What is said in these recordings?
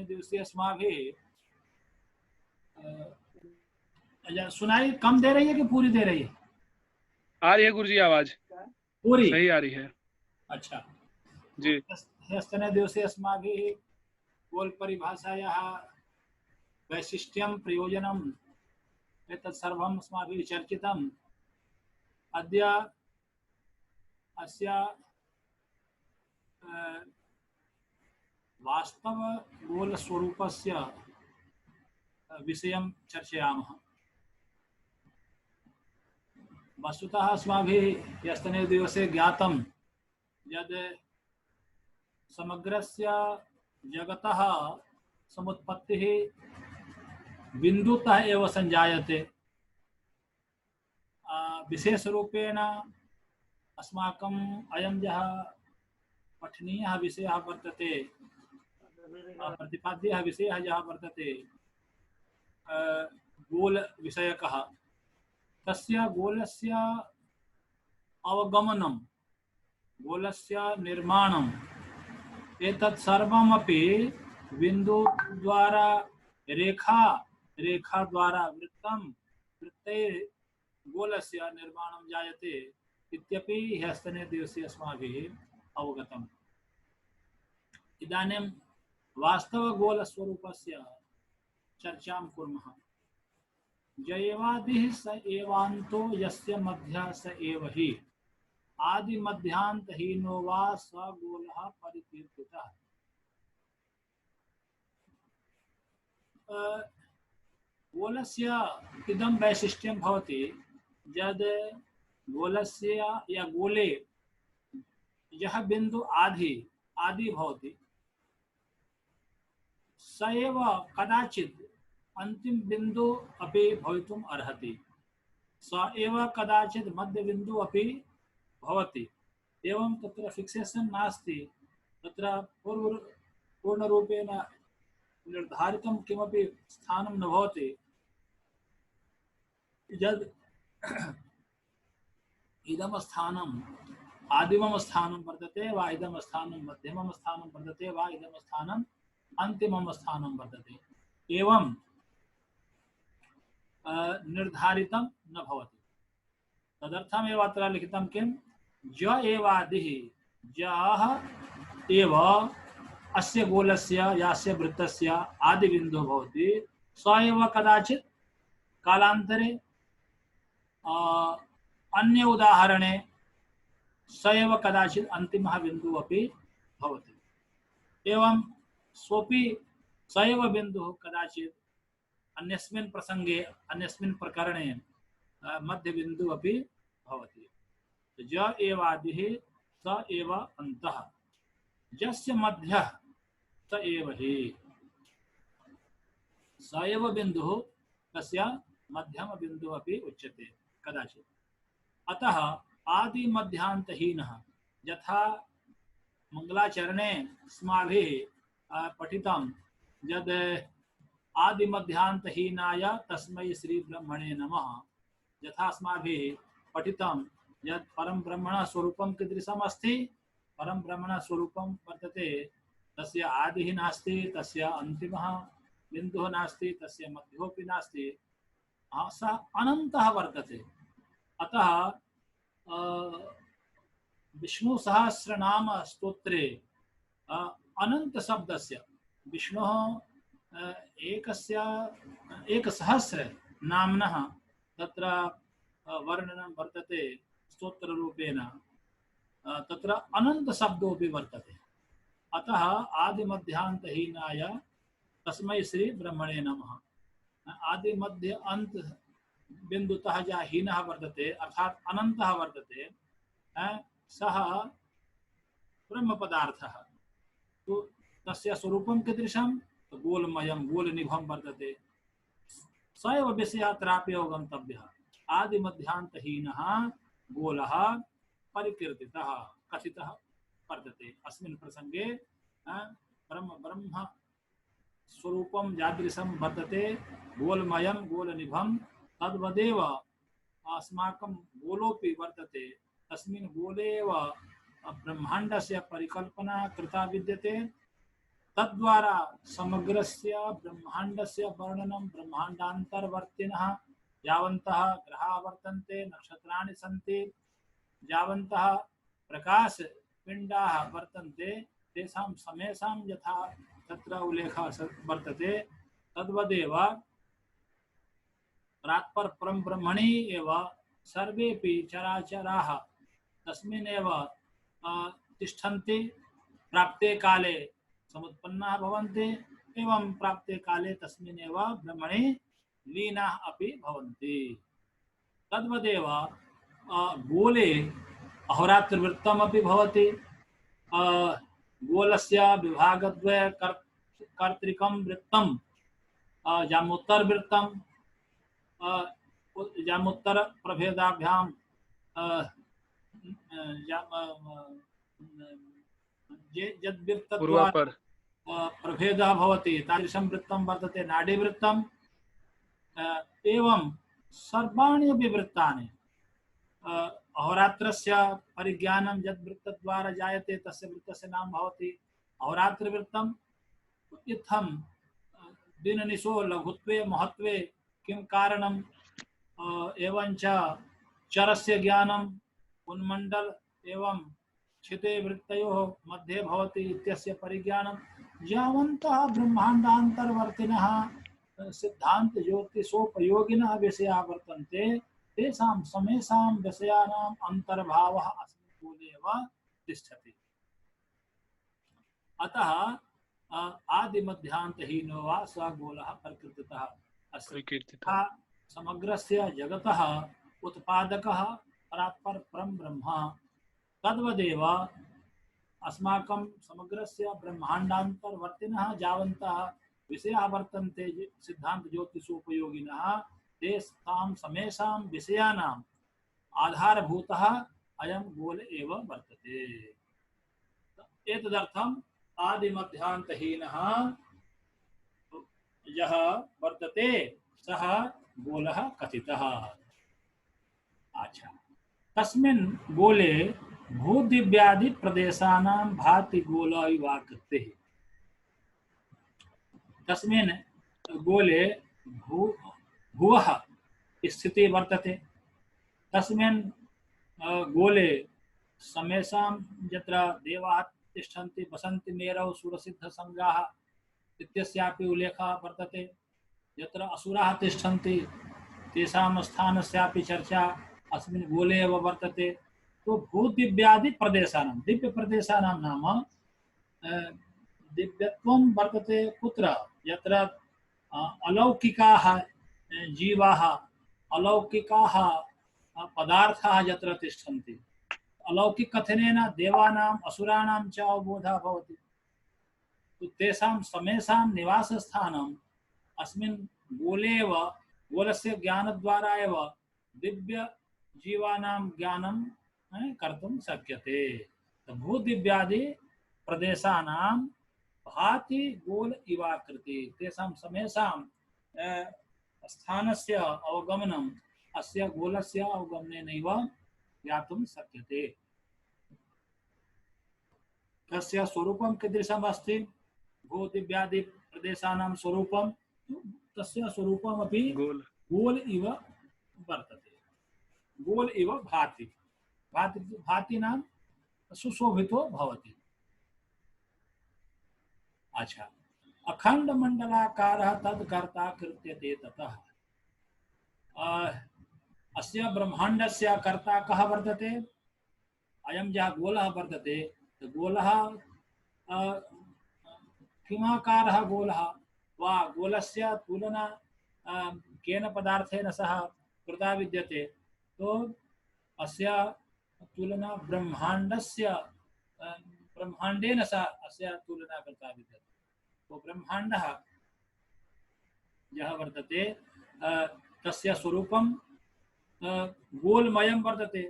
दिवसे अस्माभिः सुनाई कम दे रही है कि पूरी दे रही है? आ रही है गुरुजी आवाज, पूरी सही आ रही है। अच्छा जी ह्यस्तने दिवसे अस्माभिः गोल परिभाषायाः वैशिष्ट्यं प्रयोजनम् एतत् सर्वम् अस्माभिः चर्चितम्। अद्य अस्य वास्तव गोल स्वरूपस्य विषयं चर्चयामः। वस्तुतः अस्माभिः ह्यस्तने दिवसे ज्ञातं यद् समग्रस्य जगतः समुत्पत्तिः बिन्दुतः एव संजायते। विशेषरूपेण अस्माकम् अयं यः पठनीयः विषयः वर्तते, प्रतिपाद्यः विषयः यः वर्तते गोल विषयकः, तस्य गोलस्य अवगमनं, गोलस्य निर्माणम् एतत् सर्वमपि बिन्दुद्वारा रेखा द्वारा वृत्तं वृत्तैः गोलस्य निर्माणं जायते इत्यपि ह्यस्तने दिवसे अस्माभिः अवगतम्। इदानीं वास्तवगोलस्वरूपस्य चर्चां कुर्मः। जयेवादिः स एवान्तो यस्य मध्यः स एव हि आदिमध्यान्तहीनो वा स गोलः परिकीर्तितः। गोलस्य इदं वैशिष्ट्यं भवति यद् गोलस्य या गोले यः बिन्दु आदि भवति स एव कदाचित् अंतिम बिंदु अपि भवितुम् अर्हति, स एव कदाचित् मध्यबिंदु अपि भवति। एवं तत्र फिक्सेशन् नास्ति, तत्र पूर्णरूपेण निर्धारितं किमपि स्थानं न भवति। यद् इदं स्थानम् आदिमं स्थानं वर्तते वा इदं स्थानं मध्यमं स्थानं वर्तते वा इदं स्थानम् अन्तिमं स्थानं वर्तते, एवं निर्धारितं न भवति। तदर्थमेव अत्र लिखितं किं ज एवादिः, जः एव अस्य गोलस्य यास्य वृत्तस्य आदिबिन्दुः भवति, स एव कदाचित् कालान्तरे अन्य उदाहरणे स एव कदाचित् अन्तिमः बिन्दुः अपि भवति। एवं सोऽपि स एव बिन्दुः कदाचित् अन्यस्मिन् प्रसंगे अन्यस्मिन् प्रकरणे मध्यबिन्दुः अपि भवति। ज एवादिः स एव अन्तः, यस्य मध्यः स एव हि, स एव बिन्दुः तस्य मध्यम बिन्दुः अपि उच्यते कदाचित्। अतः आदिमध्यान्तहीनः, यथा मंगलाचरणे अस्माभिः पठितं यद् आदिमध्यान्तहीनाय तस्मै श्री ब्रह्मणे नमः, यथा अस्माभिः पठितं यत् परम ब्रह्मणः स्वरूपं कीदृशम् अस्ति, परम ब्रह्मणः स्वरूपं वर्तते, तस्य आदिः नास्ति, तस्य अन्तिमः बिन्दुः नास्ति, तस्य मध्योऽपि नास्ति, सः अनन्तः वर्तते। अतः विष्णु सहस्रनाम स्तोत्रे अनंत शब्दस्य विष्णुः एकसहस्र नाम्नः तत्र वर्णनं वर्तते स्तोत्ररूपेण, तत्र अनंत शब्दोऽपि वर्तते। अतः आदिमध्यान्तहीनाय तस्मै श्री ब्रह्मणे नमः। आदि मध्य अंत बिंदुतः जहाँ हीनः वर्तते अर्थात अनन्तः वर्तते, सः ब्रह्म पदार्थः। तो तस्य स्वरूपं कीदृशं, तो गोलमयं गोलनिभं वर्तते। स एव विषयः त्रापि अवगन्तव्यः। आदिमध्यान्तहीनः गोलः परिकीर्तितः कथितः वर्तते। अस्मिन् प्रसंगे ब्रह्म स्वरूपं यादृशं वर्तते गोलमयं गोलनिभं, तद्वदेव अस्माकं गोलोऽपि वर्तते। तस्मिन् गोले एव ब्रह्माण्डस्य परिकल्पना कृता विद्यते। तद्वारा समग्रस्य ब्रह्माण्डस्य वर्णनं ब्रह्माण्डान्तर्वर्तिनः यावन्तः ग्रहाः वर्तन्ते नक्षत्राणि सन्ति यावन्तः प्रकाशपिण्डाः वर्तन्ते तेषां समेषां यथा तत्र उल्लेखः वर्तते तद्वदेव परात्पर परम ब्रह्मणि एव सर्वेपि चराचराः तस्मिन्नेव तिष्ठन्ति प्राप्ते काले समुत्पन्नाः भवन्ति एवं प्राप्ते काले तस्मिन्नेव ब्रह्मणि लीनाः अपि भवन्ति तद्वदेव गोले अहोरात्रवृत्तमपि भवति गोलस्य विभागद्वय कर्तृकं वृत्तं जामोत्तरवृत्तं जामोत्तर प्रभेदाभ्यां यद्वृत्तद्वारा प्रभेदः भवति तादृशं वृत्तं वर्तते नाडीवृत्तं एवं सर्वाणि अपि वृत्तानि अहोरात्रस्य परिज्ञानं यद् वृत्तद्वारा जायते तस्य वृत्तस्य नाम भवति अहोरात्रवृत्तम् इत्थं दिननिशो लघुत्वे महत्त्वे किं कारणम् एवञ्च चरस्य ज्ञानम् उन्मण्डल एवं क्षिते वृत्तयोः मध्ये भवति इत्यस्य परिज्ञानं यावन्तः ब्रह्माण्डान्तर्वर्तिनः सिद्धान्त ज्योतिषोपयोगिनः विषयाः वर्तन्ते तेषां समेषां विषयाणाम् अन्तर्भावः अस्मिन् गोले एव तिष्ठति अतः आदिमध्यान्तहीनो वा स गोलः प्रकृतितः अस्ति समग्रस्य जगतः उत्पादकः परात्पर परं ब्रह्म तद्वदेव अस्माकं समग्रस्य ब्रह्माण्डान्तर्वर्तिनः यावन्तः विषयाः वर्तन्ते सिद्धान्त ज्योतिषोपयोगिनः तेषां समेषां विषयाणाम् आधारभूतः अयं गोल एव वर्तते एतदर्थम् आदिमध्यान्तहीनः यः वर्तते सः गोलः कथितः अच्छा तस्मिन् गोले भूदिव्यादि प्रदेशानां भाति गोल इवाकृतिः तस्मिन् गोले भुवः स्थिति वर्तते तस्मिन् गोले समेषां यत्र देवाः तिष्ठन्ति वसन्ति मेरौ सुरसिद्धसंज्ञाः इत्यस्यापि उल्लेखः वर्तते यत्र असुराः तिष्ठन्ति तेषां स्थानस्यापि चर्चा अस्मिन् गोले एव वर्तते तो भूदिव्यादि प्रदेशानां दिव्य प्रदेशानां नाम दिव्यत्वं वर्तते कुत्र यत्र अलौकिकाः जीवाः अलौकिकाः पदार्थाः यत्र तिष्ठन्ति अलौकिक कथनेन देवानाम् असुराणां च अवबोधः भवति तो तेषां समेषां निवासस्थानम् अस्मिन् गोले एव गोलस्य ज्ञानद्वारा एव दिव्य जीवानां ज्ञानं कर्तुं शक्यते भूदिव्यादि प्रदेशानां भाति गोल इवाकृति तेषां समेषां स्थानस्य अवगमनम् अस्य गोलस्य अवगमनेनैव ज्ञातुं शक्यते तस्य स्वरूपं कीदृशम् अस्ति भूदिव्यादि प्रदेशानां स्वरूपं तस्य स्वरूपमपि गोल इव वर्तते गोल इव भाति भाति भाति नाम सुशोभितो भवति अच्छा अखंड मंडलाकारः तद्कर्ता कृत्यते ततः अस्य ब्रह्माण्डस्य कर्ता कः वर्तते अयं यः गोलः वर्तते गोलः किमाकारः गोलः वा गोलस्य तुलना केन पदार्थेन सह कृता विद्यते तो अस्य तुलना ब्रह्माण्डेन सह अस्य तुलना कृता विद्यते तो ब्रह्माण्डः यः वर्तते तस्य स्वरूपं गोलमयं वर्तते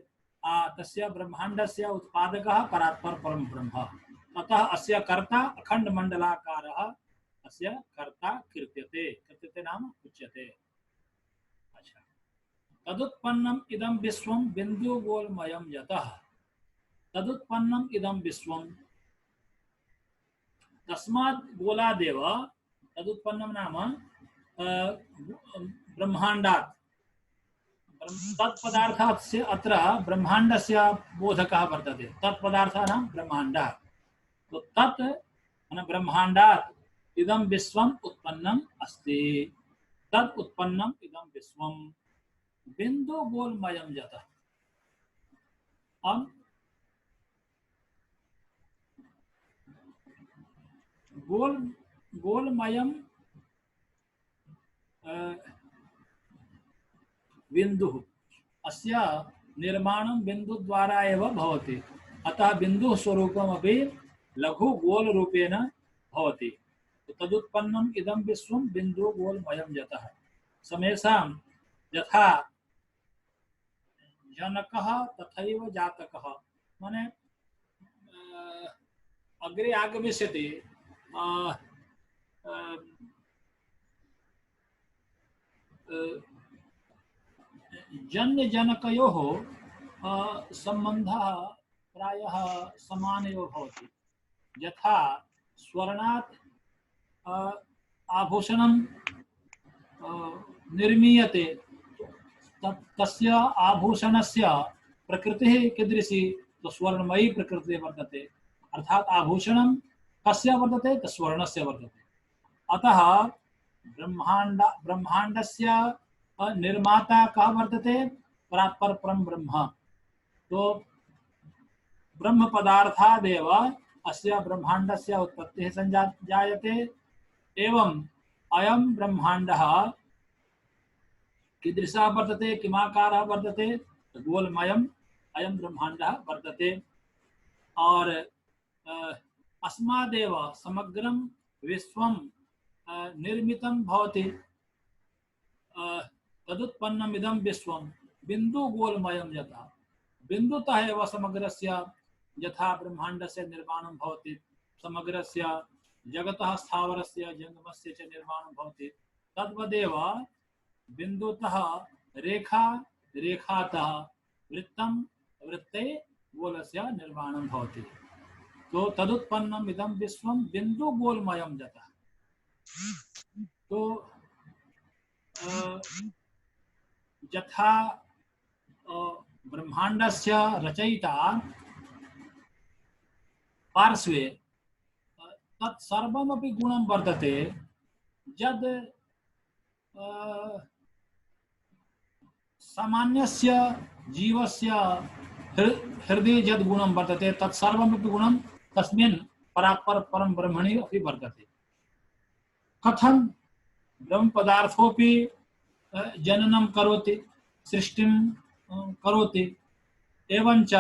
तस्य ब्रह्माण्डस्य उत्पादकः परात्पर परं ब्रह्म अतः अस्य कर्ता अखंड मंडलाकारः अस्य कर्ता कीर्त्यते नाम उच्यते अच्छा तदुत्पन्नम् इदं विश्वं बिन्दुगोलमयं यतः तदुत्पन्नम् इदं विश्वं तस्मात् गोलादेव तदुत्पन्नं नाम ब्रह्माण्डात् तत्पदार्थस्य अत्र ब्रह्माण्डस्य बोधकः वर्तते। तत्पदार्थानां ब्रह्माण्डः, तो तत् ब्रह्माण्डात् इदं विश्वम् उत्पन्नम् अस्ति। तत् उत्पन्नम् इदं विश्वं बिंदु गोलमयं यतः। अब गोलमयं बिंदुः अस्य निर्माणं बिंदुद्वारा एव भवति। अतः बिंदुः स्वरूपमपि लघु गोल रूपेण भवति। तदुत्पन्नम् इदं विश्वं बिंदु गोलमयं यतः। समेषां यथा जनकः तथैव जातकः, माने अग्रे आगमिष्यति जन्य जनकयोः संबन्धः प्रायः समान एव भवति। यथा स्वर्णात् आभूषणं निर्मीयते, तस्य आभूषणस्य प्रकृतिः कीदृशी, तो स्वर्णमयी प्रकृतिः वर्तते। अर्थात आभूषणं कस्य वर्तते, तो स्वर्णस्य वर्तते। अतः ब्रह्माण्डस्य निर्माता कः वर्तते, परात्पर परम ब्रह्म। तो ब्रह्म पदार्थादेव अस्य ब्रह्माण्डस्य उत्पत्तिः संजायते। एवं अयं ब्रह्माण्डः कीदृशः वर्तते, किमाकारः वर्तते, गोलमयम् अयं ब्रह्माण्डः वर्तते। और अस्मादेव समग्रं विश्वं निर्मितं भवति। तदुत्पन्नम् इदं विश्वं बिंदु गोलमयं यथा। बिंदुतः एव समग्रस्य यथा ब्रह्माण्डस्य निर्माणं भवति, समग्रस्य जगतः स्थावरस्य जंगमस्य च निर्माणं भवति, तद्वदेव बिंदुतः रेखा, रेखातः वृत्तं, वृत्ते गोलस्य निर्माणं भवति। तो तदुत्पन्नम् इदं विश्वं बिंदु गोलमयं यतः। तो यथा ब्रह्माण्डस्य रचयिता पार्श्वे तत्सर्वमपि गुणं वर्तते, यद् सामान्यस्य जीवस्य हृदये यद् गुणं वर्तते तत्सर्वमपि गुणं तस्मिन् परात्पर परम ब्रह्मणि अपि वर्तते। कथं ब्रह्म पदार्थोपि जननं करोति, सृष्टिं करोति, एवंच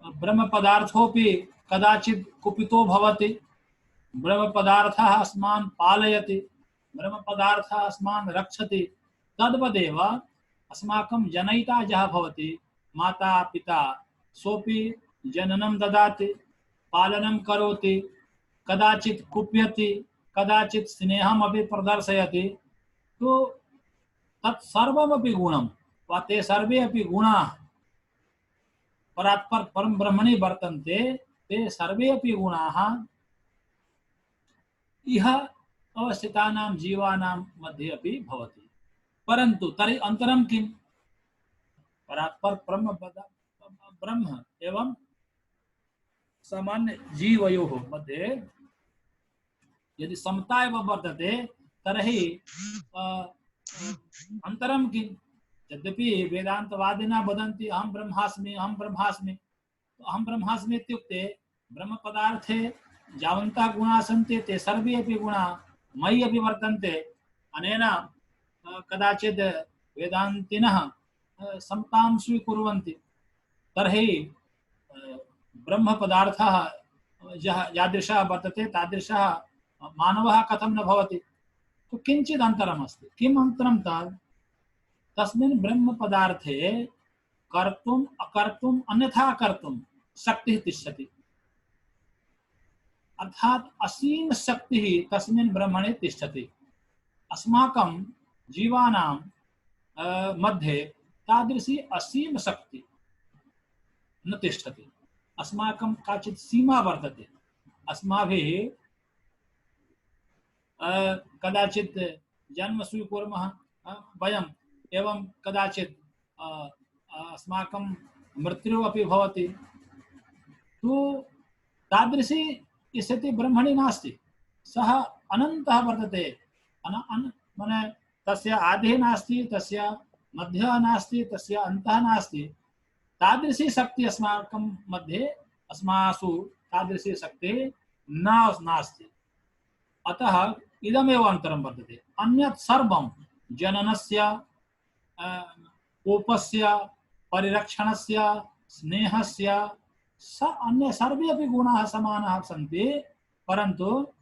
ब्रह्म पदार्थोपि कदाचित् कुपितो भवति। ब्रह्म पदार्थः अस्मान् पालयति, ब्रह्म पदार्थः अस्मान् रक्षति। तद्वदेव अस्माकं जनयिता यः भवति, माता पिता, सोपि जननं ददाति, पालनं करोति, कदाचित् कुप्यति, कदाचित् स्नेहम् अपि प्रदर्शयति। तो तत्सर्वमपि गुणं वा ते सर्वे अपि गुणाः परात्पर परम ब्रह्मणि वर्तन्ते। ते सर्वे अपि गुणाः इह अवस्थितानां जीवानां मध्ये अपि भवति। परन्तु तर्हि अन्तरं किं? परात्पर ब्रह्म एवं सामान्य जीवयोः मध्ये यदि समता एव वर्तते, तर्हि अन्तरं किं? यद्यपि वेदान्तवादिनः वदन्ति अहं ब्रह्मास्मि, अहं ब्रह्मास्मि, तो अहं ब्रह्मास्मि इत्युक्ते ब्रह्म पदार्थे यावन्तः गुणाः सन्ति ते सर्वे अपि गुणाः मयि अपि वर्तन्ते। अनेन कदाचित् वेदान्तिनः समतां स्वीकुर्वन्ति। तर्हि ब्रह्म पदार्थः यादृशः वर्तते तादृशः मानवः कथं न भवति? तो किञ्चित् अन्तरमस्ति। किम् अन्तरं तत्? तस्मिन् ब्रह्म पदार्थे कर्तुम् अकर्तुम् अन्यथा कर्तुं शक्तिः तिष्ठति। अर्थात् असीम शक्तिः तस्मिन् ब्रह्मणे तिष्ठति। अस्माकं जीवानां मध्ये तादृशी असीम शक्ति न तिष्ठति। अस्माकं काचित् सीमा वर्तते। अस्माभिः कदाचित् जन्म स्वीकुर्मः वयम्, एवं कदाचित् अस्माकं मृत्युः अपि भवति। तो तादृशी स्थितिः ब्रह्मणि नास्ति। सः अनन्तः वर्तते। माने तस्य आदिः नास्ति, तस्य मध्यः नास्ति, तस्य अन्तः नास्ति। तादृशी शक्तिः अस्माकं मध्ये, अस्मासु तादृशी शक्तिः नास्ति। अतः इदमेव अन्तरं वर्तते। अन्यत् सर्वं जननस्य, कोपस्य, परिरक्षणस्य, स्नेहस्य, अन्य सर्वे अपि गुणाः समानाः सन्ति, परन्तु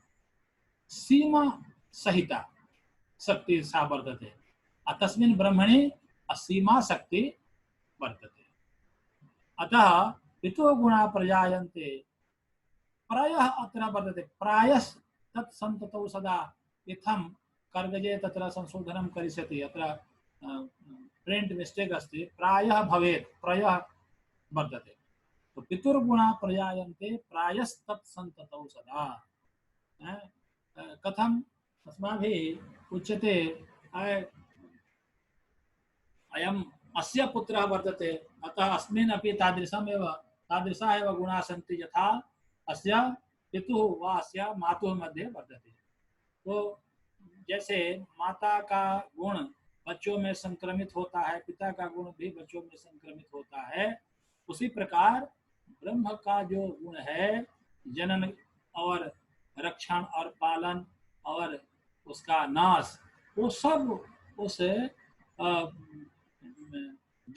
सीमा सहिता शक्ति सा वर्तते। तस्मिन् ब्रह्मणि असीमा शक्ति वर्तते। अतः पितुः गुणाः प्रजायन्ते। प्रायः अत्र वर्तते, प्रायः तत् सन्ततौ सदा इत्थं कर्गजे तत्र संशोधनं करिष्यति। अत्र प्रिंट मिस्टेक अस्ति, प्रायः भवेत्, प्रायः वर्तते। तो पितुर्गुणा प्रजायन्ते प्रायस्तत् सन्ततौ सदा। कथम् अस्माभिः उच्यते, अयम् अस्य पुत्रः वर्तते, अतः अस्मिन् अपि तादृशा एव गुणाः सन्ति यथा अस्य पितुः वा अस्य मातुः मध्ये वर्तते। तो जैसे माता का गुण बच्चों में संक्रमित होता है, पिता का गुण भी बच्चों में संक्रमित होता है, उसी प्रकार ब्रह्म का जो गुण है, जनन और रक्षण और पालन और उसका नाश, वो सब उस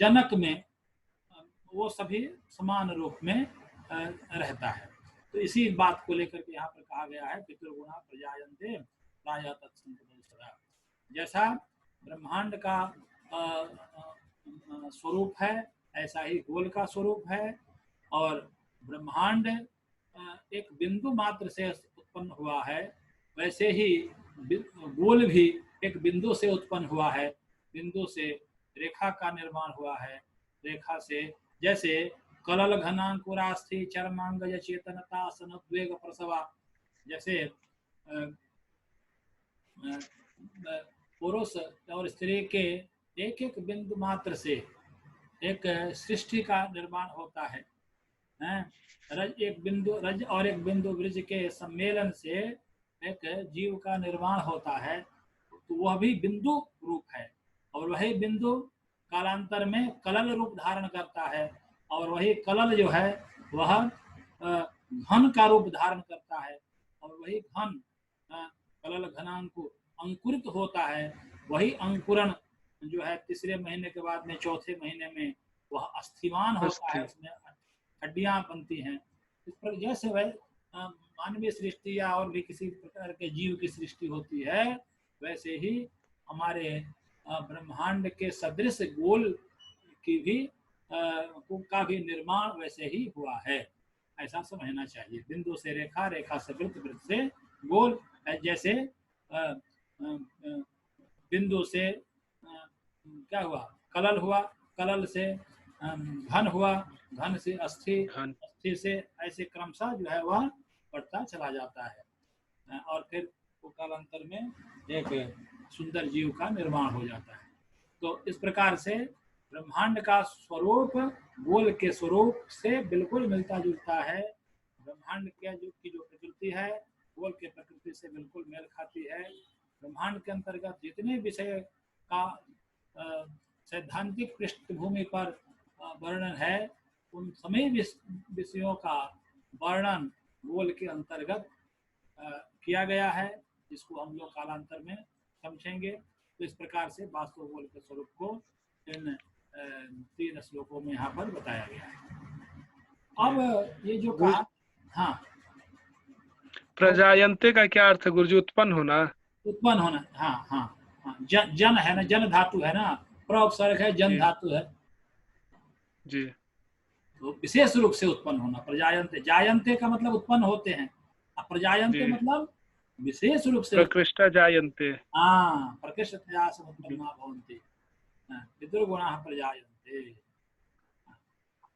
जनक में वो सभी समान रूप में रहता है। तो इसी बात को लेकर के यहाँ पर कहा गया है पितृगुणा प्रजायन्ते प्रायः तत्सन्ततौ सदा। जैसा ब्रह्मांड का स्वरूप है, ऐसा ही गोल का स्वरूप है। और ब्रह्मांड एक बिंदु मात्र से उत्पन्न हुआ है, वैसे ही गोल भी एक बिंदु से उत्पन्न हुआ है। बिंदु से रेखा का निर्माण हुआ है, रेखा से जैसे कलल घनांकुरास्थि चर्मांगज चेतनता सनद्वेग प्रसवा, जैसे पुरुष और स्त्री के एक एक बिंदु मात्र से एक सृष्टि का निर्माण होता है। रज और एक बिंदु ब्रज के सम्मेलन से एक जीव का निर्माण होता है। तो वह भी बिंदु रूप है, और वही बिंदु कालांतर में कलल रूप धारण करता है, और वही कलल जो है वह घन का रूप धारण करता है, और वही घन कलल घनांकुर अंकुरित होता है। वही अंकुरण जो है तीसरे महीने के बाद में चौथे महीने में वह अस्थिमान होता है, उसमें हड्डियां बनती हैं। इस पर जैसे वह मानवीय सृष्टि या और भी किसी प्रकार के जीव की सृष्टि होती है, वैसे ही हमारे ब्रह्मांड के सदृश गोल की भी का भी निर्माण वैसे ही हुआ है, ऐसा समझना चाहिए। बिंदु से रेखा, रेखा से वृत्त, वृत्त से गोल। जैसे बिंदु से क्या हुआ, कलल हुआ, कलल से घन हुआ, घन से अस्थि, अस्थि से ऐसे क्रमशः जो है वह बढ़ता चला जाता है, और फिर वो कालांतर में एक सुंदर जीव का निर्माण हो जाता है। तो इस प्रकार से ब्रह्मांड का स्वरूप गोल के स्वरूप से बिल्कुल मिलता जुलता है। ब्रह्मांड की जो प्रकृति है गोल के प्रकृति से बिल्कुल मेल खाती है। ब्रह्मांड के अंतर्गत जितने विषय का सैद्धांतिक पृष्ठभूमि पर वर्णन है, उन सभी विषयों का वर्णन गोल के अंतर्गत किया गया है, जिसको हम लोग कालांतर में समझेंगे। तो इस प्रकार से वास्तव गोल के स्वरूप को इन 3 श्लोकों में यहाँ पर बताया गया है। अब ये जो कहा, हाँ, प्रजायन्ते का क्या अर्थ है गुरुजी? उत्पन्न होना, उत्पन्न होना। हाँ हाँ हाँ, जन है ना, जन धातु है ना, प्रोपसर्ग है, जन धातु है जी। तो विशेष रूप से उत्पन्न होना। प्रजायन्ते, जायन्ते का मतलब उत्पन्न होते हैं, प्रजायन्ते मतलब विशेष रूप से प्रकृष्टा जायन्ते। हाँ, प्रकृष्टतया समुत्पन्ना भवन्ति, पितृगुणाः प्रजायन्ते।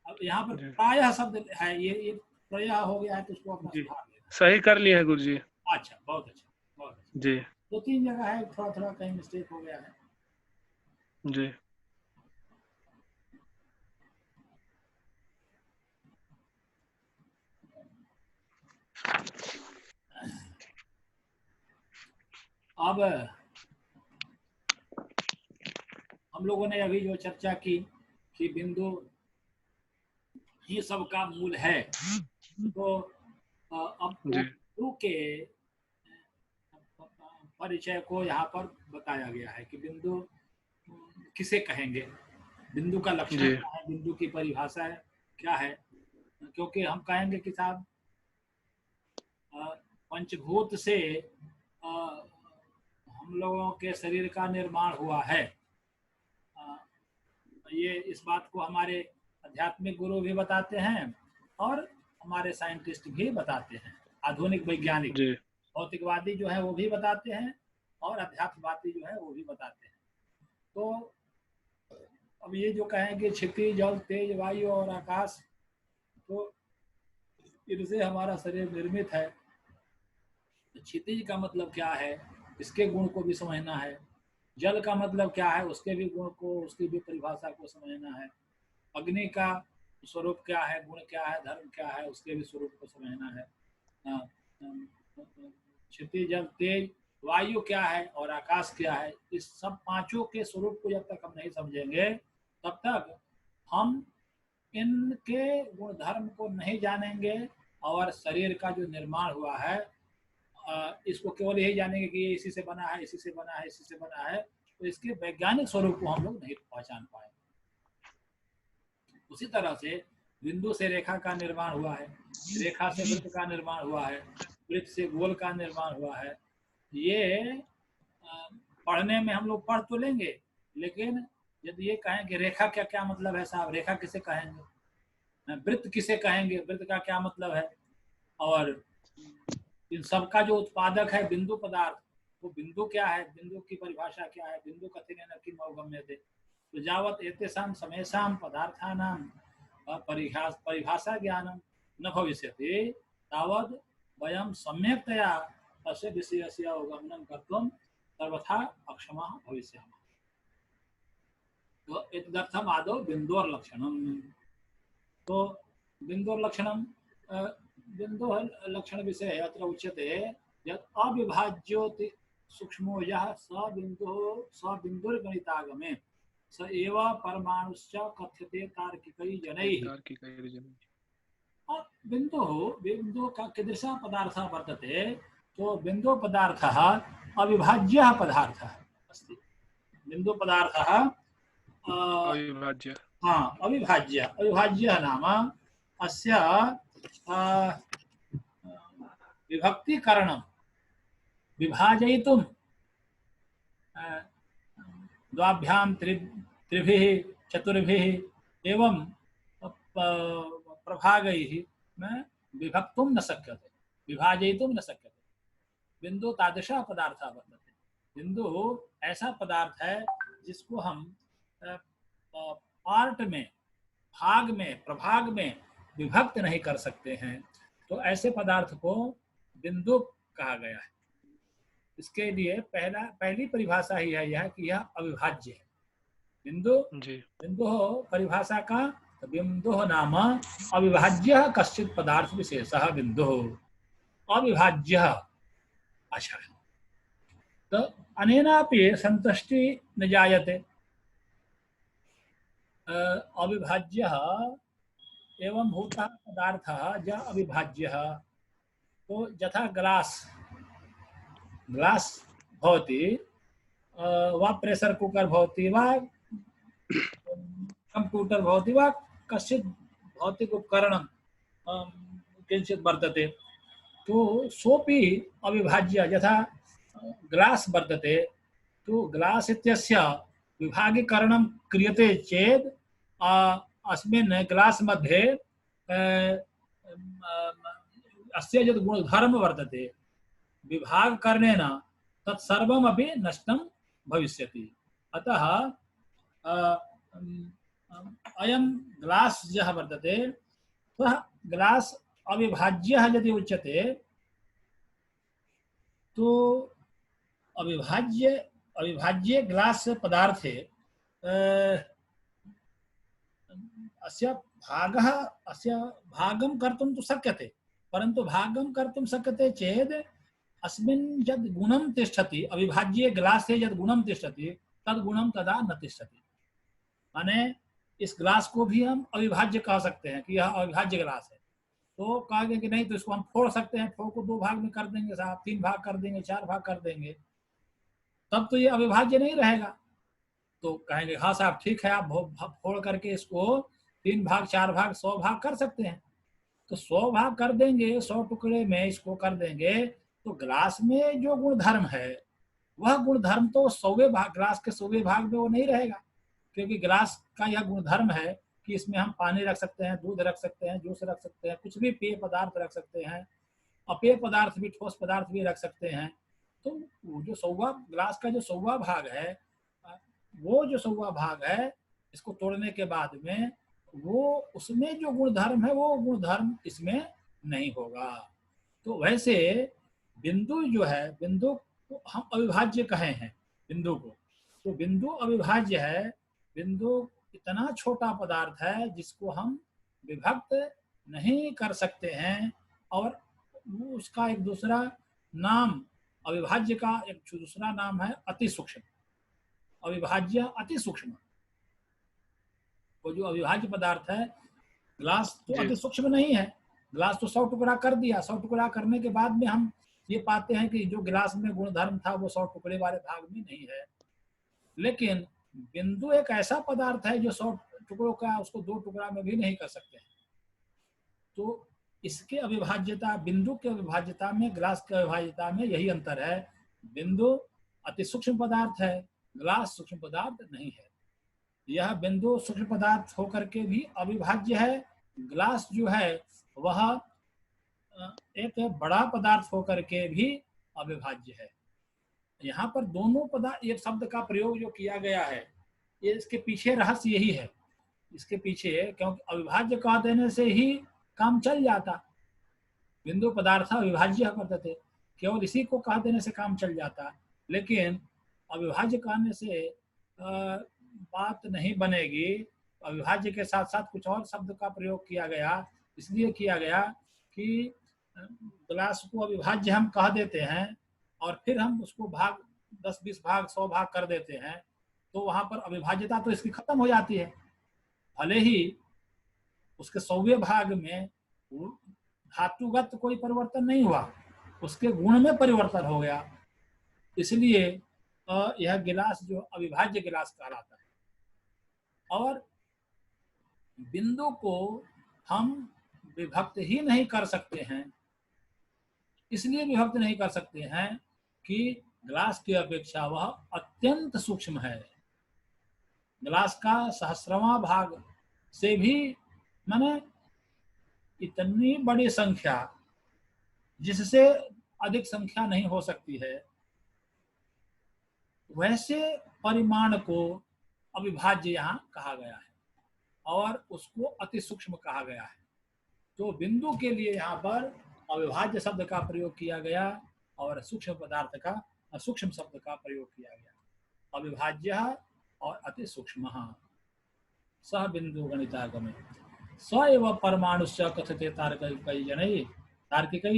अब यहाँ पर जी प्रायः शब्द है, ये प्रायः हो गया है तो उसको अपना जी सुधार लेना। सही कर लिए हैं गुरुजी। अच्छा, बहुत अच्छा, बहुत अच्छा। जी 2-3 जगह है थोड़ा थोड़ा कहीं मिस्टेक हो गया है। जी अब हम लोगों ने अभी जो चर्चा की कि बिंदु ही सबका मूल है, तो अब जी बिंदु के परिचय को यहाँ पर बताया गया है कि बिंदु किसे कहेंगे, बिंदु का लक्षण जी क्या है, बिंदु की परिभाषा है क्या है। क्योंकि हम कहेंगे कि साहब पंचभूत से हम लोगों के शरीर का निर्माण हुआ है। ये इस बात को हमारे आध्यात्मिक गुरु भी बताते हैं और हमारे साइंटिस्ट भी बताते हैं, आधुनिक वैज्ञानिक जी भौतिकवादी जो है वो भी बताते हैं और अध्यात्मवादी जो है वो भी बताते हैं। तो अब ये जो कहें कि क्षितिज जल तेज वायु और आकाश, तो इनसे हमारा शरीर निर्मित है। तो क्षितिज का मतलब क्या है, इसके गुण को भी समझना है। जल का मतलब क्या है, उसके भी गुण को, उसकी भी परिभाषा को समझना है। अग्नि का स्वरूप क्या है, गुण क्या है, धर्म क्या है, उसके भी स्वरूप को समझना है। क्षितिज जल तेज वायु क्या है और आकाश क्या है, इस सब पांचों के स्वरूप को जब तक हम नहीं समझेंगे तब तक हम इनके गुण धर्म को नहीं जानेंगे और शरीर का जो निर्माण हुआ है इसको केवल यही जानेंगे कि ये इसी से बना है, इसी से बना है, इसी से बना है, तो इसके वैज्ञानिक स्वरूप को हम लोग नहीं पहचान पाएंगे। उसी तरह से बिंदु से रेखा का निर्माण हुआ है, रेखा से वृत्त का निर्माण हुआ है, वृत्त से गोल का निर्माण हुआ है। ये पढ़ने में हम लोग पढ़ तो लेंगे, लेकिन यदि ये कहें कि रेखा क्या क्या मतलब है साहब, रेखा किसे कहेंगे, वृत्त किसे कहेंगे, वृत्त का क्या मतलब है, और इन सबका जो उत्पादक है बिंदु पदार्थ, वो बिंदु क्या है, बिंदु की परिभाषा क्या है, बिंदु कथन न किम अवगम्यते। तो यावत् एतेषां समेषां पदार्थानां परिभाषा ज्ञानं न भविष्यति तावद् वयं सम्यक्तया तस्य विषयस्य अवगमनं कर्तुं सर्वथा अक्षमाः भविष्यामः। तो एतदर्थम् आदौ बिन्दोर्लक्षणम्। तो बिन्दोर्लक्षणं बिन्दोः लक्षणविषये अत्र उच्यते यत् अविभाज्योति सूक्ष्मो यः स बिन्दुर्गणितागमे स एव परमाणुश्च कथ्यते तार्किकै जनैः। बिंदु का कीदृशः पदार्थः वर्तते, तो बिंदु पदार्थः अविभाज्यः पदार्थः अस्ति। बिंदु पदार्थः अविभाज्य हाँ अविभाज्यः नाम अस्य विभक्तिकरणं विभाजयितुं द्वाभ्यां त्रिभिः चतुर्भिः एवं प्रभागैः विभक्तुं न शक्यते, विभाजयितुं न शक्यते। बिंदु तादृशः पदार्थः वर्तते। बिंदु ऐसा पदार्थ है जिसको हम पार्ट में, भाग में, प्रभाग में विभक्त नहीं कर सकते हैं। तो ऐसे पदार्थ को बिंदु कहा गया है। इसके लिए पहली परिभाषा ही है यह कि यह अविभाज्य है। बिंदु परिभाषा का, तो बिंदु नाम अविभाज्य कश्चित् पदार्थ विशेषः बिंदु अविभाज्य। अच्छा, तो अनेनापि संतुष्टि न जायते। अविभाज्यः एवं भूतः पदार्थः ज अविभाज्यः। तो यथा ग्लास भवति वा प्रेशर कुकर भवति वा कंप्यूटर भवति वा कश्चित् भौतिक उपकरणं किञ्चित् वर्तते, तो सोपि अविभाज्य। यथा ग्लास वर्तते, तो ग्लास इत्यस्य विभागीकरणं क्रियते चेत् अस्मिन् ग्लास मध्ये अस्य यद् गुणधर्म वर्तते विभागकरणेन तत्सर्वमपि नष्टं भविष्यति। अतः अयं ग्लास यः वर्तते सः ग्लास अविभाज्यः यदि उच्यते तो अविभाज्य अविभाज्ये ग्लास पदार्थे अस्य भागः अस्य भागं कर्तुं तु शक्यते, परन्तु भागं कर्तुं शक्यते चेत् अस्मिन् यद् गुणं तिष्ठति, अविभाज्ये ग्लासे यद् गुणं तिष्ठति तद् गुणं तदा न तिष्ठति। माने इस ग्लास को भी हम अविभाज्य कह सकते हैं कि यह अविभाज्य ग्लास है। तो कहेंगे कि नहीं, तो इसको हम फोड़ सकते हैं, फोड़ को 2 भाग में कर देंगे साहब, 3 भाग कर देंगे, 4 भाग कर देंगे, तब तो ये अविभाज्य नहीं रहेगा। तो कहेंगे हाँ साहब ठीक है, आप फोड़ करके इसको 3 भाग, 4 भाग, 100 भाग कर सकते हैं। तो 100 भाग कर देंगे, 100 टुकड़े में इसको कर देंगे, तो ग्लास में जो गुणधर्म है वह गुणधर्म तो 100वें भाग, ग्लास के 100वें भाग में वो नहीं रहेगा, क्योंकि ग्लास का यह गुणधर्म है कि इसमें हम पानी रख सकते हैं, दूध रख सकते हैं, जूस रख सकते हैं, कुछ भी पेय पदार्थ रख सकते हैं, अपेय पदार्थ भी, ठोस पदार्थ भी रख सकते हैं। तो वो जो 100वां ग्लास का जो 100वां भाग है, वो जो 100वां भाग है, इसको तोड़ने के बाद में वो उसमें जो गुणधर्म है वो गुणधर्म इसमें नहीं होगा। तो वैसे बिंदु जो है, बिंदु को हम अविभाज्य कहे हैं बिंदु को, तो बिंदु अविभाज्य है। बिंदु इतना छोटा पदार्थ है जिसको हम विभक्त नहीं कर सकते हैं, और वो उसका एक दूसरा नाम, अविभाज्य का एक दूसरा नाम है अति सूक्ष्म। अविभाज्य अति सूक्ष्म, वो जो अविभाज्य पदार्थ है, ग्लास तो जी अति सूक्ष्म नहीं है, ग्लास तो 100 टुकड़ा कर दिया, 100 टुकड़ा करने के बाद में हम ये पाते हैं कि जो गिलास में गुणधर्म था वो 100 टुकड़े वाले भाग में नहीं है। लेकिन बिंदु एक ऐसा पदार्थ है जो 100 टुकड़ों का, उसको 2 टुकड़ा में भी नहीं कर सकते हैं। तो इसके अविभाज्यता, बिंदु के अविभाज्यता में, ग्लास के अविभाज्यता में यही अंतर है। बिंदु अति सूक्ष्म पदार्थ है, ग्लास सूक्ष्म पदार्थ नहीं है। यह बिंदु सूक्ष्म पदार्थ होकर के भी अविभाज्य है, ग्लास जो है वह एक बड़ा पदार्थ होकर के भी अविभाज्य है। यहाँ पर दोनों पदार्थ, एक शब्द का प्रयोग जो किया गया है, ये इसके पीछे रहस्य यही है। इसके पीछे, क्योंकि अविभाज्य कह देने से ही काम चल जाता, बिंदु पदार्थ अविभाज्य करते थे, केवल इसी को कह देने से काम चल जाता। लेकिन अविभाज्य कहने से बात नहीं बनेगी, अविभाज्य के साथ साथ कुछ और शब्द का प्रयोग किया गया। इसलिए किया गया कि ग्लास को अविभाज्य हम कह देते हैं और फिर हम उसको भाग 10-20 भाग, 100 भाग कर देते हैं, तो वहां पर अविभाज्यता तो इसकी खत्म हो जाती है। भले ही उसके 100वें भाग में धातुगत कोई परिवर्तन नहीं हुआ, उसके गुण में परिवर्तन हो गया, इसलिए यह गिलास जो अविभाज्य गिलास कहलाता है। और बिंदु को हम विभक्त ही नहीं कर सकते हैं, इसलिए विभक्त नहीं कर सकते हैं कि ग्लास की अपेक्षा वह अत्यंत सूक्ष्म है। ग्लास का 100वां भाग से भी, माने इतनी बड़ी संख्या जिससे अधिक संख्या नहीं हो सकती है, वैसे परिमाण को अविभाज्य यहाँ कहा गया है और उसको अति सूक्ष्म कहा गया है। तो बिंदु के लिए यहाँ पर अविभाज्य शब्द का प्रयोग किया गया और सूक्ष्म पदार्थ का, सूक्ष्म शब्द का प्रयोग किया गया। अविभाज्य और अति सूक्ष्म सह बिंदु गणितागमे स एव परमाणुश्च कथते तार्किकै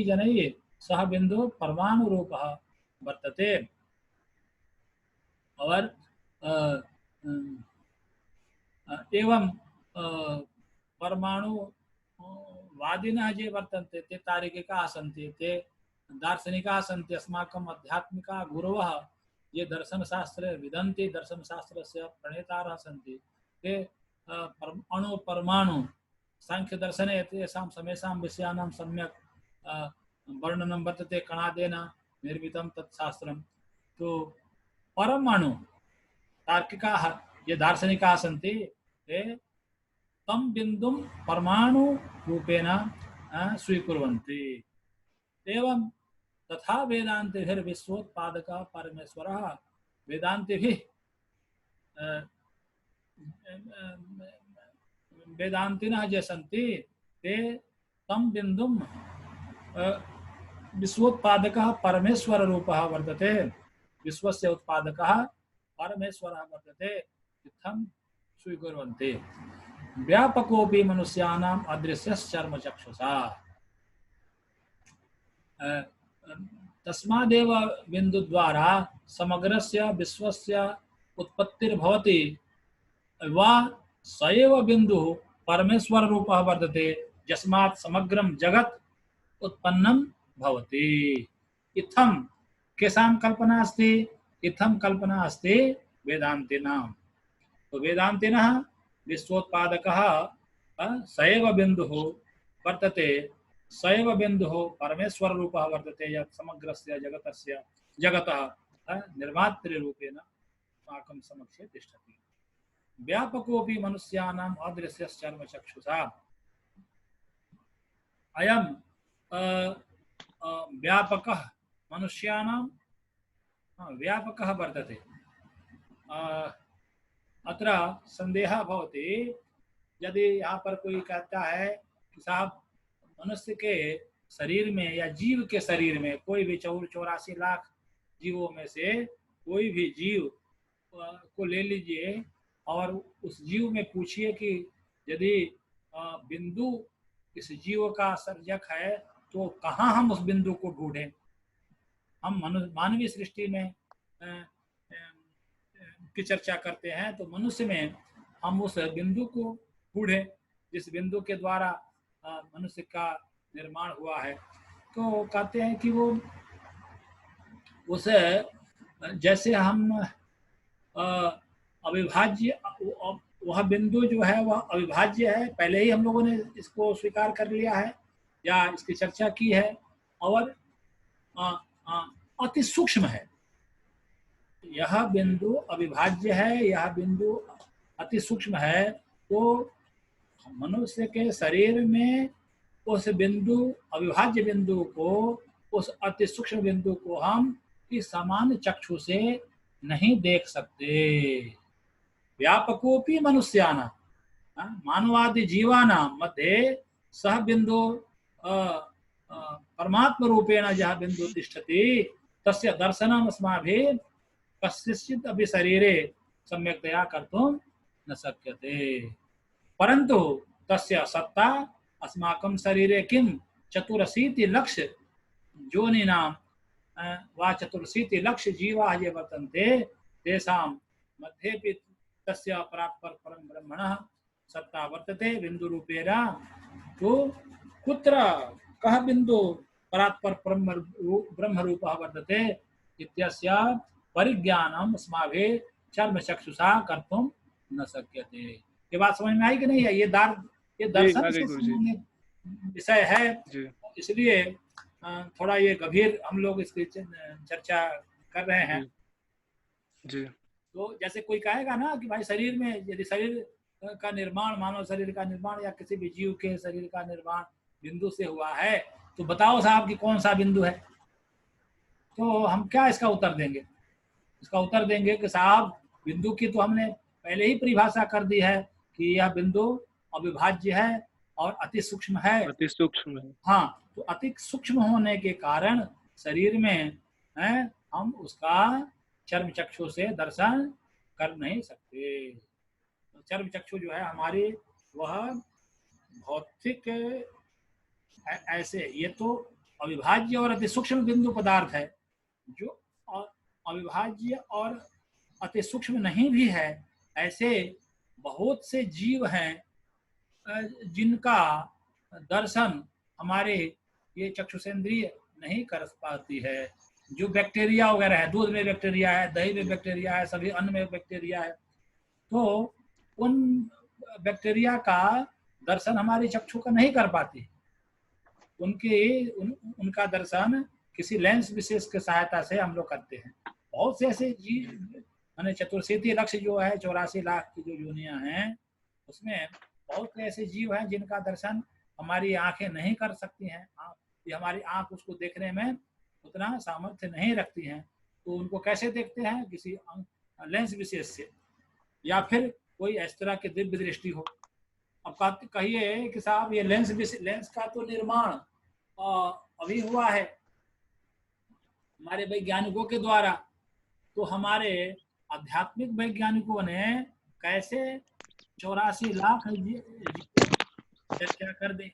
जनैः सह बिंदु परमाणु रूपः वर्तते। और एवं परमाणु वादिनः ये वर्तन्ते ते तार्किकाः सन्ति, ते दार्शनिकाः सन्ति, अस्माकम् आध्यात्मिकाः गुरवः ये दर्शनशास्त्रे विदन्ति, दर्शनशास्त्रस्य प्रणेतारः सन्ति, ते अणु परमाणु सांख्य दर्शने तेषां समेषां विषयाणां सम्यक् वर्णनं वर्तते, कणादेन निर्मितं तत् शास्त्रं। तो परमाणु तार्किकाः ये दार्शनिकाः सन्ति, ते तम बिंदुं परमाणु रूपेण स्वीकुर्वन्ति। एवं तथा वेदान्तिभिर्विश्वोत्पादक परमेश्वरः वेदान्तिभिः वेदांतिनः ये सन्ति ते तं बिन्दुं विश्वोत्पादकः परमेश्वररूपः वर्तते, विश्वस्य उत्पादकः परमेश्वरः वर्तते इत्थं स्वीकुर्वन्ति। व्यापकोऽपि मनुष्याणाम् अदृश्यश्चर्मचक्षुषा। तस्मादेव बिन्दुद्वारा समग्रस्य विश्वस्य उत्पत्तिर्भवति वा स एव बिन्दुः परमेश्वररूपः वर्तते यस्मात् समग्रं जगत् उत्पन्नं भवति। इत्थं केषां कल्पना अस्ति? इत्थं कल्पना अस्ति वेदान्तिनां। तो वेदान्तिनः विश्वोत्पादकः स एव बिन्दुः वर्तते, स एव बिन्दुः परमेश्वररूपः वर्तते यत् समग्रस्य जगतस्य जगतः निर्मातृरूपेण अस्माकं समक्षे तिष्ठति। व्यापकोऽपि मनुष्याणाम् अदृश्यश्चर्मचक्षुषा। अयं व्यापकः मनुष्याणां व्यापकः वर्तते। अत्र संदेहः भवति, यदि यहाँ पर कोई कहता है कि साहब मनुष्य के शरीर में या जीव के शरीर में कोई भी 84 लाख जीवों में से कोई भी जीव को ले लीजिए और उस जीव में पूछिए कि यदि बिंदु इस जीव का सर्जक है तो कहाँ हम उस बिंदु को ढूंढें। हम मानवीय सृष्टि में की चर्चा करते हैं तो मनुष्य में हम उस बिंदु को ढूंढें जिस बिंदु के द्वारा मनुष्य का निर्माण हुआ है। तो कहते हैं कि वो उस जैसे हम अविभाज्य, वह बिंदु जो है वह अविभाज्य है, पहले ही हम लोगों ने इसको स्वीकार कर लिया है या इसकी चर्चा की है, और अति सूक्ष्म है। यह बिंदु अविभाज्य है, यह बिंदु अति सूक्ष्म है। तो मनुष्य के शरीर में उस बिंदु, अविभाज्य बिंदु को, उस अति सूक्ष्म बिंदु को हम इस सामान्य चक्षु से नहीं देख सकते। व्यापकोपि मनुष्याणां मानवादि जीवानां मध्ये सह बिंदु परमात्म रूपेण यह बिंदु तिष्ठति तस्य दर्शनम् अस्माभिः कस्यचित् अपि शरीरे सम्यक्तया कर्तुं न शक्यते। परन्तु तस्य सत्ता अस्माकं शरीरे किं 84 लक्ष योनिनां वा 84 लक्ष जीवाः ये वर्तन्ते तेषां मध्येपि तस्य परात्पर परं ब्रह्मणः सत्ता वर्तते बिन्दुरूपेण। तो कुत्र कः बिन्दु परात्पर परं ब्रह्मरूपः वर्तते इत्यस्य परिज्ञानम् अस्माभिः चर्मचक्षुषा कर्तुं न शक्यते। ये बात समझ में आई कि नहीं है? ये दर्शन से संबंधित विषय है, इसलिए थोड़ा ये गंभीर हम लोग इसकी चर्चा कर रहे हैं। जी। तो जैसे कोई कहेगा ना कि भाई शरीर में, यदि शरीर का निर्माण, मानव शरीर का निर्माण या किसी भी जीव के शरीर का निर्माण बिंदु से हुआ है, तो बताओ साहब कि कौन सा बिंदु है। तो हम क्या इसका उत्तर देंगे? इसका उत्तर देंगे कि साहब बिंदु की तो हमने पहले ही परिभाषा कर दी है कि यह बिंदु अविभाज्य है और अति सूक्ष्म है। अति सूक्ष्म है। हाँ, तो अति सूक्ष्म होने के कारण शरीर में हम उसका चर्म चक्षु से दर्शन कर नहीं सकते। तो चर्म चक्षु जो है हमारी, वह भौतिक ऐसे, ये तो अविभाज्य और अति सूक्ष्म बिंदु पदार्थ है। जो अविभाज्य और अति सूक्ष्म नहीं भी है, ऐसे बहुत से जीव हैं जिनका दर्शन हमारे ये चक्षुषेंद्रिय नहीं कर पाती है। जो बैक्टीरिया वगैरह है, दूध में बैक्टीरिया है, दही में बैक्टीरिया है, सभी अन्न में बैक्टीरिया है, तो उन बैक्टीरिया का दर्शन हमारी चक्षु का नहीं कर पाती। उनका दर्शन किसी लेंस विशेष के सहायता से हम लोग करते हैं। बहुत से ऐसे जीव, माने 84 लक्ष जो है, 84 लाख की जो योनियां हैं, उसमें बहुत से ऐसे जीव हैं जिनका दर्शन हमारी आंखें नहीं कर सकती हैं। ये हमारी आंख उसको देखने में उतना सामर्थ्य नहीं रखती हैं। तो उनको कैसे देखते हैं? किसी लेंस विशेष से, या फिर कोई इस तरह की दिव्य दृष्टि हो। अब कहिए कि साहब ये लेंस का तो निर्माण अभी हुआ है हमारे वैज्ञानिकों के द्वारा, तो हमारे आध्यात्मिक वैज्ञानिकों ने कैसे 84 लाख चर्चा कर दे।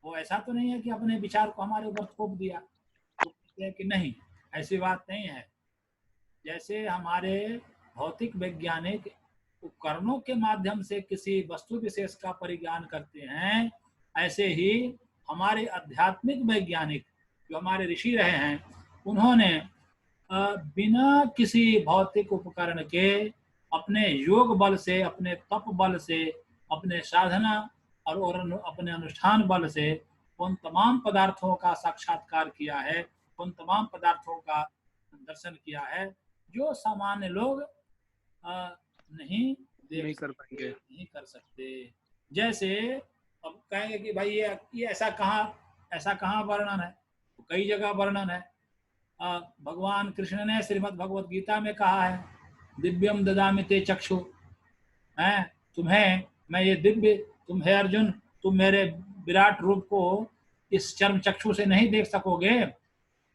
वो ऐसा तो नहीं है कि अपने विचार को हमारे ऊपर थोप दिया, तो कहते हैं कि नहीं, ऐसी बात नहीं है। जैसे हमारे भौतिक वैज्ञानिक उपकरणों के माध्यम से किसी वस्तु विशेष का परिज्ञान करते हैं, ऐसे ही हमारे आध्यात्मिक वैज्ञानिक जो हमारे ऋषि रहे हैं, उन्होंने बिना किसी भौतिक उपकरण के अपने योग बल से, अपने तप बल से, अपने साधना और अपने अनुष्ठान बल से उन तमाम पदार्थों का साक्षात्कार किया है, उन तमाम पदार्थों का दर्शन किया है जो सामान्य लोग नहीं नहीं कर पाएंगे, नहीं कर सकते। जैसे अब कहेंगे कि भाई ये ऐसा कहाँ वर्णन है, तो कई जगह वर्णन है। भगवान कृष्ण ने श्रीमद् भगवत गीता में कहा है, दिव्यम ददामि ते चक्षु, है तुम्हें मैं ये दिव्य, तुम है अर्जुन, तुम मेरे विराट रूप को इस चर्म चक्षु से नहीं देख सकोगे,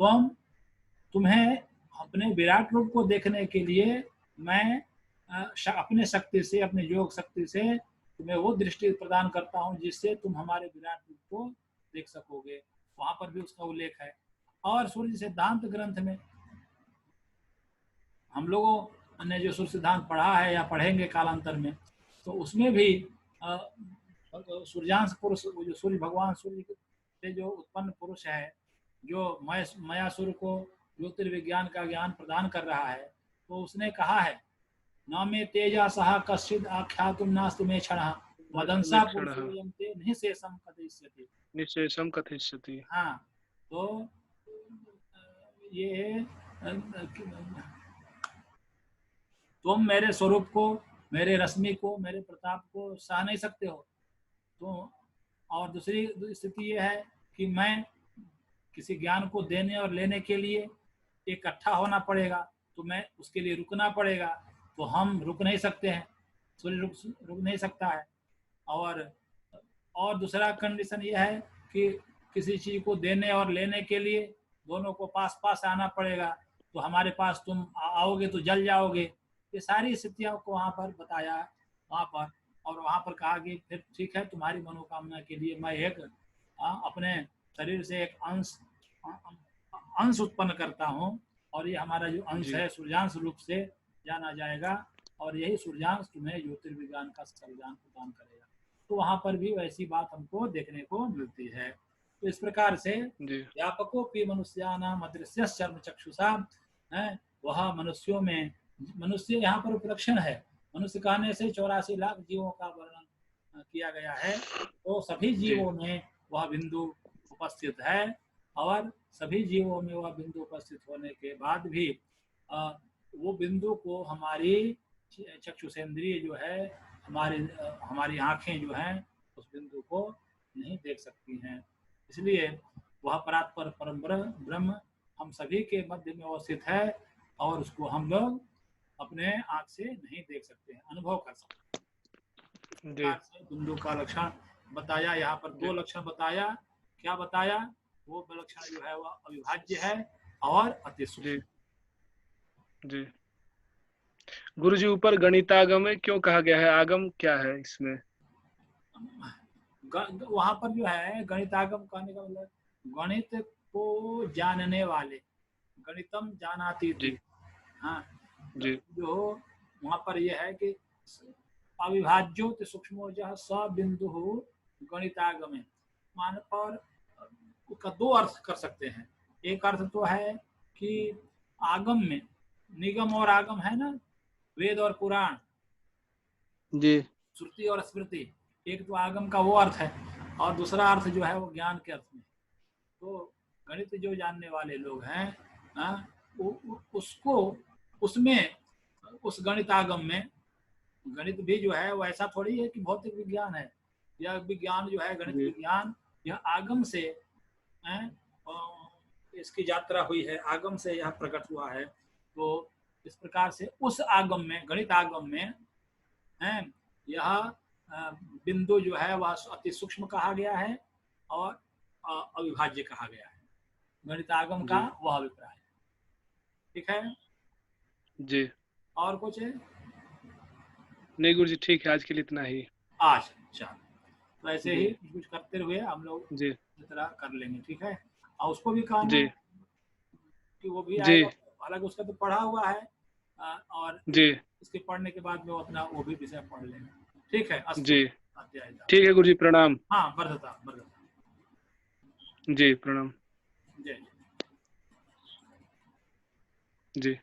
तुम्हें अपने विराट रूप को देखने के लिए मैं अपने शक्ति से, अपने योग शक्ति से तुम्हें वो दृष्टि प्रदान करता हूँ जिससे तुम हमारे विराट रूप को देख सकोगे। वहां पर भी उसका उल्लेख है। और सूर्य सिद्धांत ग्रंथ में हम लोगों ने जो सूर्य सिद्धांत पढ़ा है या पढ़ेंगे कालांतर में, तो उसमें भी सूर्यांश पुरुष, जो सूर्य भगवान सूर्य से जो उत्पन्न पुरुष है, जो मयासुर को ज्योतिर्विज्ञान का ज्ञान प्रदान कर रहा है, तो उसने कहा है, न मे तेजा सह कश्चिद आख्यातुं नास्ति मे क्षणः मदंसा पुरुषोऽयं ते निःशेषं कथयिष्यति। निःशेषं कथयिष्यति। हाँ, तो ये तुम मेरे स्वरूप को, मेरे रश्मि को, मेरे प्रताप को सह नहीं सकते हो। तो और दूसरी स्थिति ये है कि मैं किसी ज्ञान को देने और लेने के लिए इकट्ठा होना पड़ेगा, तो मैं उसके लिए रुकना पड़ेगा, तो हम रुक नहीं सकते हैं, सूर्य रुक नहीं सकता है। और दूसरा कंडीशन ये है कि किसी चीज़ को देने और लेने के लिए दोनों को पास पास आना पड़ेगा, तो हमारे पास तुम आओगे तो जल जाओगे। ये सारी स्थितियों को वहाँ पर बताया वहाँ पर, और वहाँ पर कहा कि फिर ठीक है, तुम्हारी मनोकामना के लिए मैं एक अपने शरीर से एक अंश उत्पन्न करता हूँ, और ये हमारा जो अंश है सूर्यांश रूप से जाना जाएगा, और यही सूर्यांश तुम्हें ज्योतिर्विज्ञान का ज्ञान प्रदान करेगा। तो वहाँ पर भी वैसी बात हमको देखने को मिलती है। तो इस प्रकार से व्यापकों की मनुष्यानाम अदृश्य चर्म चक्षुषा है, वह मनुष्यों में, मनुष्य यहाँ पर उपलक्षण है, मनुष्य कहने से 84 लाख जीवों का वर्णन किया गया है। तो सभी जीवों में वह बिंदु उपस्थित है, और सभी जीवों में वह बिंदु उपस्थित होने के बाद भी वो बिंदु को हमारी चक्षुषेंद्रिय जो है, हमारी आंखें जो हैं, उस बिंदु को नहीं देख सकती हैं। इसलिए वह परात्पर परम ब्रह्म हम सभी के मध्य में अवस्थित है, और उसको हम लोग अपने आँख से नहीं देख सकते हैं, अनुभव कर सकते हैं। बिंदु का लक्षण बताया, यहाँ पर 2 लक्षण बताया। क्या बताया? वो लक्षण जो है वह अविभाज्य है और अति सूक्ष्म। जी गुरु जी, ऊपर गणितागम क्यों कहा गया है? आगम क्या है इसमें? वहां पर जो है गणितागम कहने का मतलब गणित को जानने वाले, गणितम जानाति थी। हाँ जी। जो वहां पर यह है कि अविभाज्योत सूक्ष्मो जह स बिंदु गणितागम, मान पर उसका 2 अर्थ कर सकते हैं। एक अर्थ तो है कि आगम में निगम और आगम है ना, वेद और पुराण, जी, श्रुति और स्मृति, एक तो आगम का वो अर्थ है, और दूसरा अर्थ जो है वो ज्ञान के अर्थ में। तो गणित जो जानने वाले लोग हैं, उसको उसमें, उस गणितागम में, गणित भी जो है वो ऐसा थोड़ी है कि भौतिक विज्ञान है, यह विज्ञान जो है गणित विज्ञान, यह आगम से इसकी यात्रा हुई है, आगम से यह प्रकट हुआ है। तो इस प्रकार से उस आगम में, गणित आगम में यह बिंदु जो है वह अति सूक्ष्म कहा गया है और अविभाज्य कहा गया है। गणितागम का जी। वह अभिप्राय है। ठीक है, जी। और कुछ है? नहीं गुरुजी, ठीक है, आज के लिए इतना ही। आज चल, तो ऐसे जी। ही कुछ करते हुए हम लोग जी। इस तरह कर लेंगे। ठीक है, और उसको भी कहना जी। कि वो भी जी। आएगा, हालांकि उसका तो पढ़ा हुआ है, और जी। इसके पढ़ने के बाद में वो अपना वो भी विषय पढ़ लेंगे। ठीक है, अस्तु जी। अध्याय। ठीक है गुरुजी, प्रणाम। हाँ, वर्धता वर्धता। जी, प्रणाम। जय। जी।